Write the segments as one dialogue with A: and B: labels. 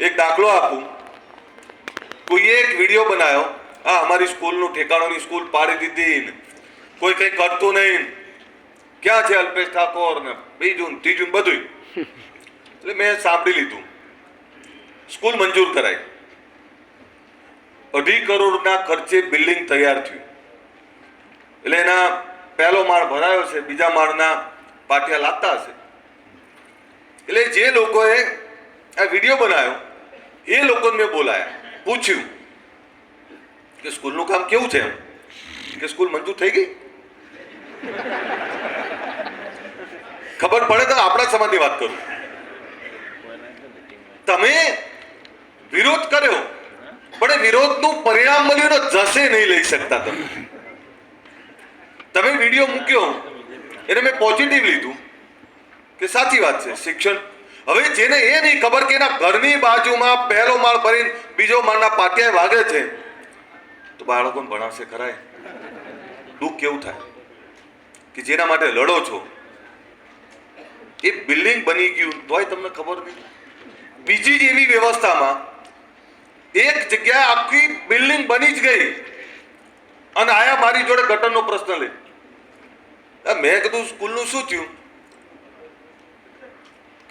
A: એક દાખલો આપું. કોઈએ એક વિડીયો બનાવ્યો, હા અમારી સ્કૂલનું ઠેકાણોની સ્કૂલ પાડી દીધી, કોઈ કંઈ કરતું નહીં, ક્યાં છે અલ્પેશ ઠાકોર ને બીજું ત્રીજું બધું. એટલે મેં સાંભળી લીધું. સ્કૂલ મંજૂર કરાઈ, 2.5 કરોડના ખર્ચે બિલ્ડિંગ તૈયાર થયું. એટલે એના પહેલો માળ ભરાયો છે, બીજા માળના પાટિયા લાગતા હશે. એટલે જે લોકોએ આ વિડીયો બનાવ્યો એ લોકોને મેં બોલાયા, પૂછ્યું કે સ્કૂલનું કામ કેવું છે, એમ કે સ્કૂલ મંજૂર થઈ ગઈ. ખબર પડે તો આપણા સમાજની વાત કરું. તમે વિરોધ કર્યો પણ વિરોધનું પરિણામ મળ્યું જશે નહીં લઈ શકતા. તમે વિડીયો મૂક્યો એને મેં પોઝિટિવ લીધું કે સાચી વાત છે શિક્ષણ. હવે જેને એ નહીં ખબર કે એના ઘરની બાજુમાં પહેલો માળ ભરીને બીજો માળના પાટિયા વાગે છે, તો બાળકોને ભણાવશે ખરાય? દુઃખ કેવું થાય કે જેના માટે લડો છો એ બિલ્ડિંગ બની ગયું તોય તમને ખબર નહીં. બીજી જ એવી વ્યવસ્થામાં એક જગ્યાએ આખી બિલ્ડિંગ બની જ ગઈ અને આયા મારી જોડે ગટરનો પ્રશ્ન લે. મેં કીધું સ્કૂલનું શું થયું?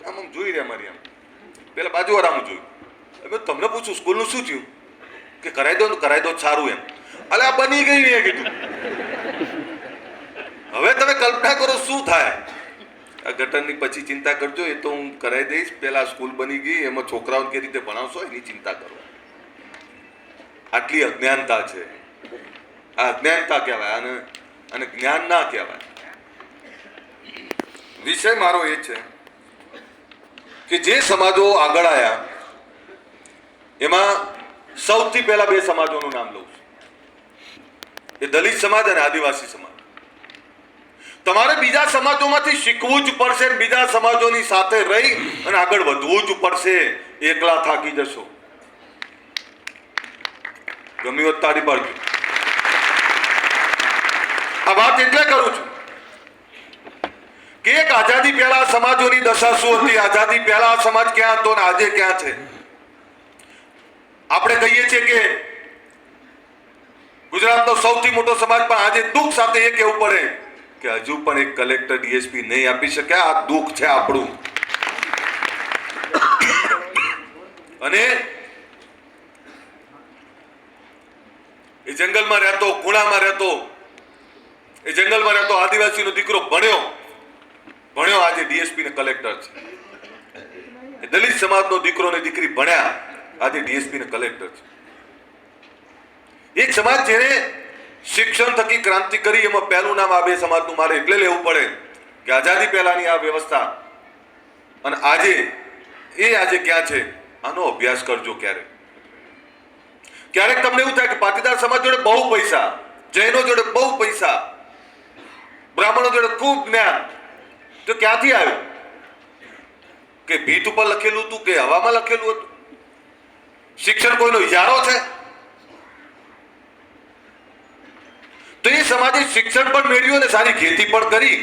A: આમ જોઈ રહ્યા મારી, આમ પેલા બાજુવાળા આમ જોયું. તમને પૂછું સ્કૂલનું શું થયું? કે કરાઈ દો સારું એમ. અલે આ બની ગઈ ને કીધું. હવે તમે કલ્પના કરો શું થાય. આ ગટરની પછી ચિંતા કરજો, એ તો હું કરાવી દઈશ. પેલા સ્કૂલ બની ગઈ, એમાં છોકરાઓને કઈ રીતે ભણાવશો એની ચિંતા કરો. આટલી અજ્ઞાનતા છે. આ અજ્ઞાનતા કહેવાય અને જ્ઞાન ના કહેવાય. વિષય મારો એ છે કે જે સમાજો આગળ આવ્યા એમાં સૌથી પહેલા 2 સમાજોનું નામ લઉં છું, એ દલિત સમાજ અને આદિવાસી સમાજ. તમારે બીજા સમાજોમાંથી શીખવું જ પડશે, બીજા સમાજોની સાથે રહી અને આગળ વધવું જ પડશે. એકલા થાકી જશો. ગમી હોત તાળી પાડજો. આ વાત એટલે કરું છું કે એક આઝાદી પહેલા સમાજોની દશા શું હતી, આઝાદી પહેલા સમાજ ક્યાં હતો ને આજે ક્યાં છે. આપણે કહીએ છીએ કે ગુજરાતનો સૌથી મોટો સમાજ, પણ આજે દુઃખ સાથે એ કહેવું પડે કે હજુ પણ એક કલેક્ટર ડીએસપી નહીં આપી શક્યા. આ દુઃખ છે આપણું. અને એ જંગલમાં રહેતો, ખૂણામાં રહેતો, એ જંગલમાં રહેતો આદિવાસીનો દીકરો ભણ્યો આજે ડીએસપી ને કલેક્ટર છે. એ દલિત સમાજનો દીકરો ને દીકરી ભણ્યા આજે ડીએસપી ને કલેક્ટર છે. એક સમાજ જેને શિક્ષણ થકી ક્રાંતિ કરી, એમાં પહેલું નામ આ 2 સમાજનું મારે એટલે લેવું પડે કે આઝાદી પહેલાની આ વ્યવસ્થા અને આજે ક્યાં છે. આનો અભ્યાસ કરજો. ક્યારેક તમને એવું થાય કે પાટીદાર સમાજ જોડે બહુ પૈસા, જૈનો જોડે બહુ પૈસા, બ્રાહ્મણો જોડે ખૂબ જ્ઞાન, તો ક્યાંથી આવ્યું? કે ભીત ઉપર લખેલું હતું કે હવામાં લખેલું હતું? શિક્ષણ કોઈનો ઇજારો છે? તો એ સમાજે શિક્ષણ પણ મેળવ્યું અને સારી ખેતી પણ કરી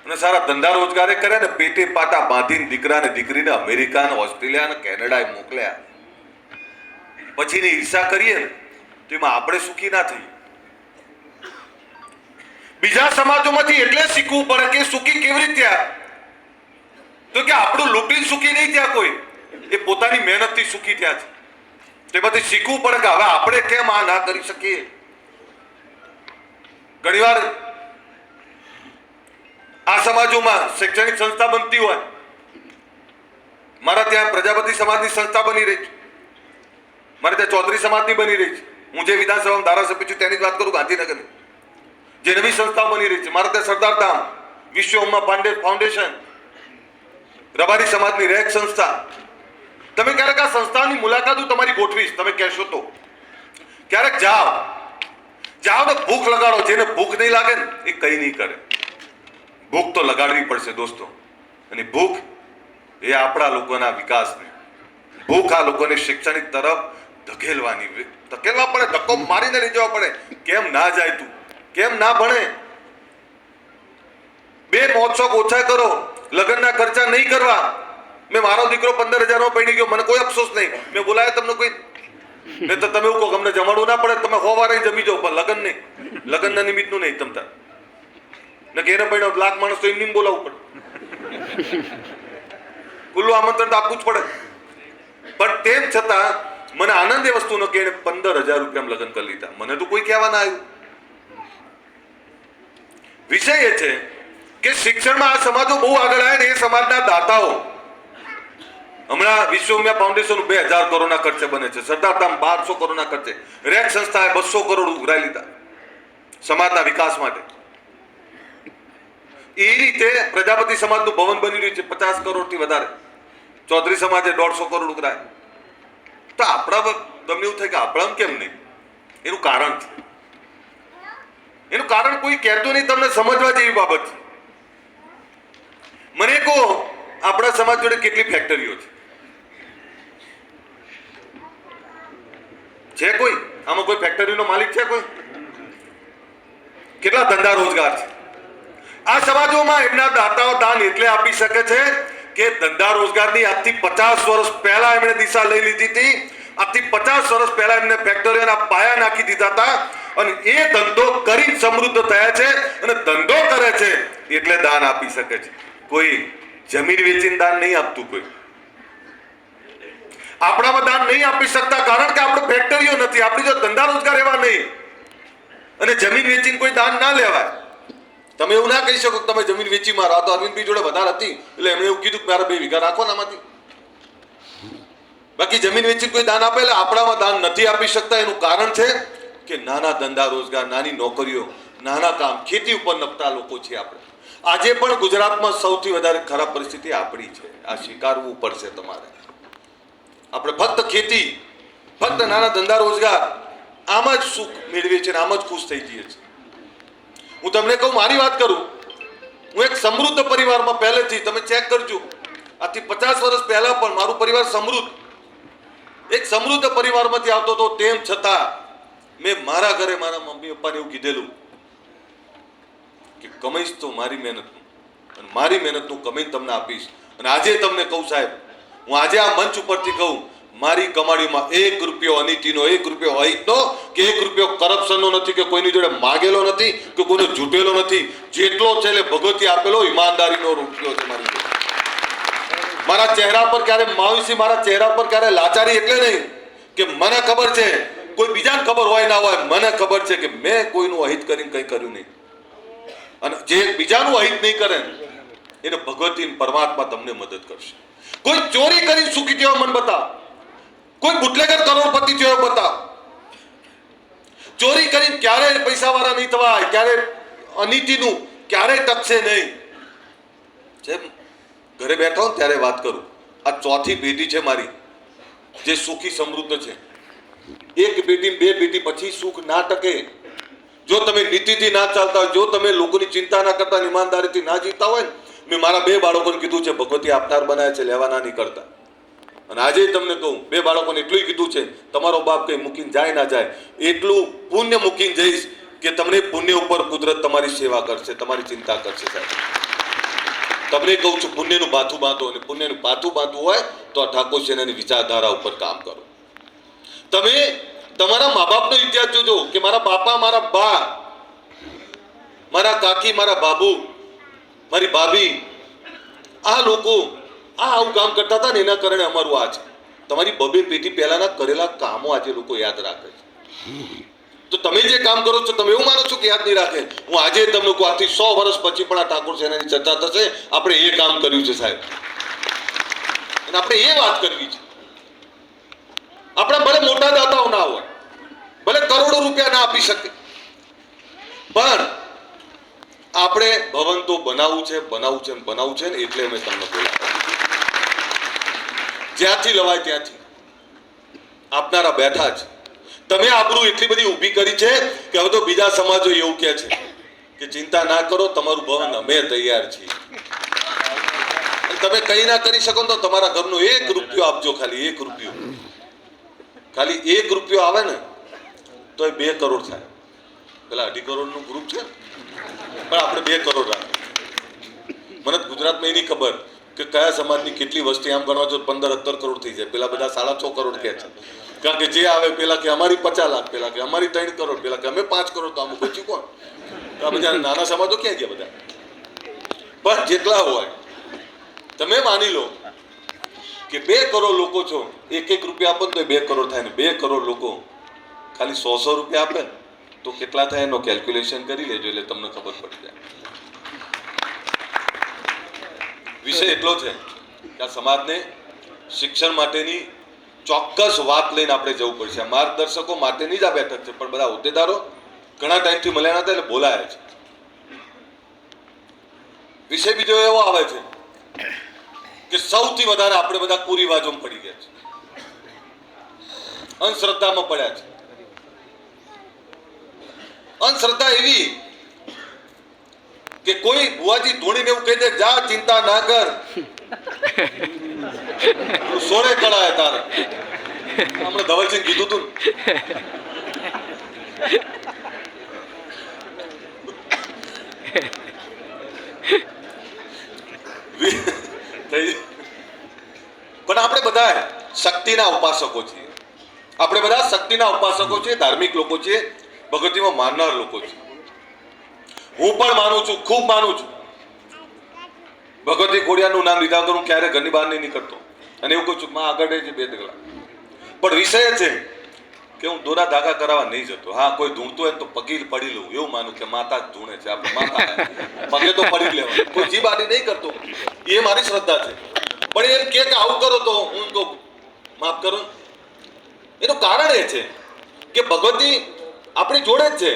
A: અને સારા ધંધા રોજગારે કર્યા ને પેટે પાટા બાંધીને દીકરાને દીકરીને અમેરિકા ને ઓસ્ટ્રેલિયા ને કેનેડા મોકલ્યા. પછીની ઈર્ષા કરીએ તો એમાં આપણે સુખી ના થઈએ. બીજા સમાજોમાંથી એટલે શીખવું પડે કે સુખી કેવી રીતે થયા, તો કે આપણું લૂંટીને સુખી નહીં થયા કોઈ, એ પોતાની મહેનતથી સુખી થયા છે. તેમાંથી શીખવું પડે કે હવે આપણે કેમ આ ના કરી શકીએ. ઘણીવાર આ સમાજોમાં શૈક્ષણિક સંસ્થા બનતી હોય. મારા ત્યાં પ્રજાપતિ સમાજની સંસ્થા બની રહી છે, મારે ત્યાં ચૌધરી સમાજની બની રહી છે. હું જે વિધાનસભામાં ધારાસભ્ય છું તેની જ વાત કરું, ગાંધીનગરની. જે નવી સંસ્થાઓ બની રહી છે, મારા ત્યાં સરદાર ધામ, વિશ્વ ઉમ્મા ફાઉન્ડેશન, રબારી સમાજની રેક સંસ્થા. તમે ક્યારેક આ સંસ્થાની મુલાકાત તમારી ગોઠવીશ, તમે કહેશો તો. ક્યારેક જાઓ તો ભૂખ લગાડો. જેને ભૂખ નહીં લાગે ને એ કઈ નહીં કરે. ભૂખ તો લગાડવી પડશે દોસ્તો. અને ભૂખ એ આપણા લોકોના વિકાસને, ભૂખ આ લોકોને શૈક્ષણિક તરફ ધકેલવા પડે, ધક્કો મારીને લઈ જવા પડે. કેમ ના જાય તું, કેમ ના ભણે? 2 મહોત્સવ ઓછા કરો, લગ્નના ખર્ચા નહીં કરવા, મેં મારો દીકરો 15,000 પૈણી ગયો, મને કોઈ અફસોસ નહીં. મેં બોલાયા તમને કોઈ ને તો તમે એવું કહો અમને જમાડવું ના પડે, તમે 100 વાર જમી જાઓ, પણ લગ્ન નહીં, લગ્નના નિમિત્તનું નહીં. તમતા ને ઘેરે પડ્યો લાખ માણસ તો એમને બોલાવવું પડે, ખુલ્લું આમંત્રણ તો આપવું જ પડે. પણ તેમ છતાં મને આનંદ એ વસ્તુનો કે એને 15,000 રૂપિયામાં લગ્ન કરી લીધા. મને તો કોઈ કહેવા ના આવ્યું. વિષય એ છે કે શિક્ષણમાં આ સમાજો બહુ આગળ આવ્યા ને એ સમાજના દાતાઓ હમણાં વિશ્વમ્યા ફાઉન્ડેશન 2,000 કરોડના ખર્ચે બને છે, સરદારધામ 1200 કરોડના ખર્ચે, રેક સંસ્થાએ 200 કરોડ ઉઘરાઈ લીધા સમાજના વિકાસ માટે. એ રીતે પ્રજાપતિ સમાજનું ભવન બની રહ્યું છે 50 કરોડથી વધારે, ચૌધરી સમાજે 150 કરોડ ઉઘરાય. તો આપણા તમને એવું થાય કે આપણા કેમ નહીં? એનું કારણ છે, એનું કારણ કોઈ કહેતું નહીં. તમને સમજવા જેવી બાબત છે. મને કહો આપણા સમાજ જોડે કેટલી ફેક્ટરીઓ છે કોઈ? આમાં કોઈ ફેક્ટરીનો માલિક છે કોઈ? કેટલા ધંધા રોજગાર છે? આ સમાજોમાં એમના દાતાઓ દાન એટલે આપી શકે છે કે ધંધા રોજગારની આજથી 50 વર્ષ પહેલા એમણે દિશા લઈ લીધી હતી. આજથી 50 વર્ષ પહેલા એમને ફેક્ટરીઓના પાયા નાખી દીધા હતા અને એ ધંધો કરી સમૃદ્ધ થયા છે અને ધંધો કરે છે એટલે દાન આપી શકે છે. કોઈ જમીન વેચીને દાન નહીં આપતું. કોઈ આપણામાં દાન નહીં આપી શકતા કારણ કે આપણે ફેક્ટરીઓ નથી, આપણી જો ધંધા રોજગાર એવા નહીં અને જમીન વેચીને કોઈ દાન ના લેવાય. તમે એવું ના કહી શકો કે તમે જમીન વેચી મારો. આ તો અરવિંદભાઈ જોડે વધારે હતી એટલે એમણે એવું કીધું કે મારા 2 વીઘા રાખો ને આમાંથી. બાકી જમીન વેચીને કોઈ દાન આપે એટલે આપણામાં દાન નથી આપી શકતા. એનું કારણ છે કે નાના ધંધા રોજગાર, નાની નોકરીઓ, નાના કામ, ખેતી ઉપર નપતા લોકો છે આપણે. આજે પણ ગુજરાતમાં સૌથી વધારે ખરાબ પરિસ્થિતિ આપણી છે. આ સ્વીકારવું પડશે તમારે. આપણે ફક્ત ખેતી, ફક્ત નાના ધંધા રોજગાર, આમ જ સુખ મેળવીએ છીએ, આમ જ ખુશ થઈ જઈએ છીએ. હું તમને કહું, મારી વાત કરું, હું એક સમૃદ્ધ પરિવારમાં પહેલેથી, તમે ચેક કરજો, આથી 50 વર્ષ પહેલા પણ મારું પરિવાર સમૃદ્ધ, એક સમૃદ્ધ પરિવારમાંથી આવતો હતો. તેમ છતાં મેં મારા ઘરે મારા મમ્મી પપ્પાને એવું કીધેલું કે કમાઈશ તો મારી મહેનતનું, અને મારી મહેનતનું કમાઈને તમને આપીશ. અને આજે તમને કહું સાહેબ, હું આજે આ મંચ ઉપરથી કહું, મારી કમાણીમાં 1 રૂપિયો અનીતિનો, 1 રૂપિયો અહિતનો કે 1 રૂપિયો કરપ્શનનો નથી, કે કોઈની જોડે માગેલો નથી, કે કોઈને જૂટેલો નથી. જેટલો છે એટલે ભગવતી આપેલો ઈમાનદારીનો રૂપિયો છે મારી જોડે. મારા ચહેરા પર ક્યારે માયુસી, મારા ચહેરા પર ક્યારે લાચારી એટલે નહીં કે મને ખબર છે, કોઈ બીજાને ખબર હોય ના હોય, મને ખબર છે કે મેં કોઈનું અહિત કરીને કંઈ કર્યું નહીં. અને જે બીજાનું અહિત નહીં કરે એને ભગવતી પરમાત્મા તમને મદદ કરશે. કોઈ ચોરી કરી સુખી થયો મન બતાવ, કોઈ બુટલેગર કરોડપતિ થયો બતાવ. ચોરી કરીને ક્યારે પૈસા વાળા નહીં થવાય, ક્યારે અનીતિનું ક્યારે ટકશે નહીં. જેમ ઘરે બેઠો ને ત્યારે વાત કરું, આ 4થી પેઢી છે મારી જે સુખી સમૃદ્ધ છે. 1 પેઢી 2 પેઢી પછી સુખ ના ટકે. જો તમે નીતિથી ના ચાલતા હોય, જો તમે લોકોની ચિંતા ના કરતા, ઈમાનદારીથી ના જીવતા હોય ને. મેં મારા 2 બાળકોને કીધું છે ભગવતી આપનાર બનાવે છે, લેવાના નહીં કરતા. અને આજે તમને કહું, 2 બાળકોને એટલું કીધું છે, તમારો બાપ કઈ મૂકીને જાય ના જાય, એટલું પુણ્ય મૂકીને જઈશ કે તમને પુણ્ય ઉપર કુદરત તમારી સેવા કરશે, તમારી ચિંતા કરશે. સાહેબ તમને કહું છું, પુણ્યનું બાથું બાંધો, અને પુણ્યનું બાથું બાંધવું હોય તો આ ઠાકોર સેનાની વિચારધારા ઉપર કામ કરો. તમે તમારા મા બાપનો ઇતિહાસ જોજો કે મારા બાપા, મારા બા, મારા કાકી, મારા બાબુ, મારી ભાભી, આ લોકો આવું કામ કરતા હતા ને એના કારણે અમારું આ છે. તમારી 2 પેઢી પહેલાના કરેલા કામો આજે લોકો યાદ રાખે છે. તો તમે જે કામ કરો છો, તમે એવું માનો છો કે યાદ નહીં રાખે? હું આજે તમને કહું, આથી 100 વર્ષ પછી પણ આ ઠાકોર સેનાની ચર્ચા થશે. આપણે એ કામ કર્યું છે સાહેબ, અને આપણે એ વાત કરવી છે. આપણે ભલે મોટા દાતાઓ ના હોય, ભલે કરોડો રૂપિયા ના આપી શકે, પણ આપણે ભવન તો બનાવવું છે, બનાવવું છે, બનાવવું છે ને એટલે અમે તમને બોલાવ્યા. જ્યાંથી લવાય ત્યાંથી આપનારા બેઠા છે. તમે આબરૂ એટલી બધી ઊભી કરી છે કે હવે તો બીજા સમાજો એવું કહે છે કે ચિંતા ના કરો, તમારું ભવન અમે તૈયાર છીએ. તમે કઈ ના કરી શકો તો તમારા ઘરનો 1 રૂપિયો આપજો, ખાલી 1 રૂપિયો. ખાલી 1 રૂપિયો આવે ને તો એ 2 કરોડ થાય. પેલા 2.5 કરોડનું ગ્રુપ છે પણ આપણે 2 કરોડ રાખીએ. મને ગુજરાતમાં એની ખબર કે કયા સમાજની કેટલી વસ્તી, આમ ગણવા જો 15-17 કરોડ થઈ જાય, પેલા બધા 6.5 કરોડ કહે છે. કારણ કે જે આવે પેલા કે અમારી 50 લાખ, પેલા કે અમારી 3 કરોડ, પેલા કે અમે 5 કરોડ, તો આમ બચ્યું કોણ? તો આ બધા નાના સમાજો ક્યાં ગયા બધા? પણ જેટલા હોય, તમે માની લો કે 2 કરોડ લોકો છો, 1-1 રૂપિયા આપો તો 2 કરોડ થાય ને 2 કરોડ લોકો ખાલી 100 રૂપિયા આપે તો કેટલા થાય એનો કેલ્ક્યુલેશન કરી લેજો, એટલે તમને ખબર પડી જાય. વિષય એટલો છે કે આ સમાજને શિક્ષણ માટેની ચોક્કસ વાત લઈને આપણે જવું પડશે. માર્ગદર્શકો માટેની જ આ બેઠક છે, પણ બધા હોદ્દેદારો ઘણા ટાઈમથી મળ્યા નતા એટલે બોલાયા છે. વિષય બીજો એવો આવે છે કે સૌથી વધારે આપણે બધા કુરિવાજોમાં પડી ગયા છે, અંધશ્રદ્ધામાં પડ્યા છે. અંધશ્રદ્ધા એવી કે કોઈ બુઆજી ધૂણીને એવું કહી દે, જા ચિંતા ના કર, સોળે કળાય તારે. હમણાં ધવલસિંહ કીધું તું પણ આપણે બધા શક્તિના ઉપાસકો છીએ. આપણે બધા શક્તિના ઉપાસકો છીએ, ધાર્મિક લોકો છીએ, ભગવતીમાં માનનાર લોકો છીએ. હું પણ માનું છું, ખૂબ માનું છું. ભગવતી ખોડિયારનું નામ લીધા વગર હું ક્યારે ઘરની બહાર નહીં નીકળતો, અને એવું કહું છું માં આગળ છે 2 ડગલા. પણ વિષય છે કે હું દોરા ધાગા કરાવવા નહીં જતો. હા, કોઈ ધૂણતું હોય તો પગી પડી લઉં, એવું માનું કે માતા જ ધૂણે છે, આપણે માતા પગે તો પડી લેવાનું, કોઈ જીભ આડી નહીં કરતો. એ મારી શ્રદ્ધા છે. પણ એમ કે આવું કરો તો હું તો માફ કરો. એનું કારણ એ છે કે ભગવતી આપણી જોડે જ છે,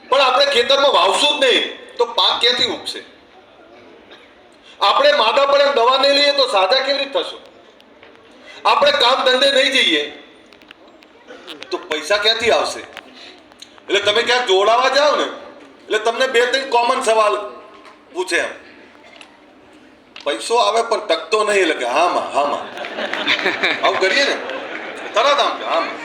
A: પણ આપણે ખેતરમાં વાવશું જ નહીં તો પાક ક્યાંથી ઉગશે? આપણે માદા પડે દવા નહીં લઈએ તો સાજા કેવી રીતે થશું? આપણે કામ ધંધે નહીં જઈએ તો પૈસા ક્યાંથી આવશે? એટલે તમે ક્યાંક જોડાવા જાઓ ને એટલે તમને 2-3 કોમન સવાલ પૂછે, એમ પૈસો આવે પણ ટકતો નહીં, એટલે કે હા માં આવું કરીએ ને તરત આમ કે હા માં.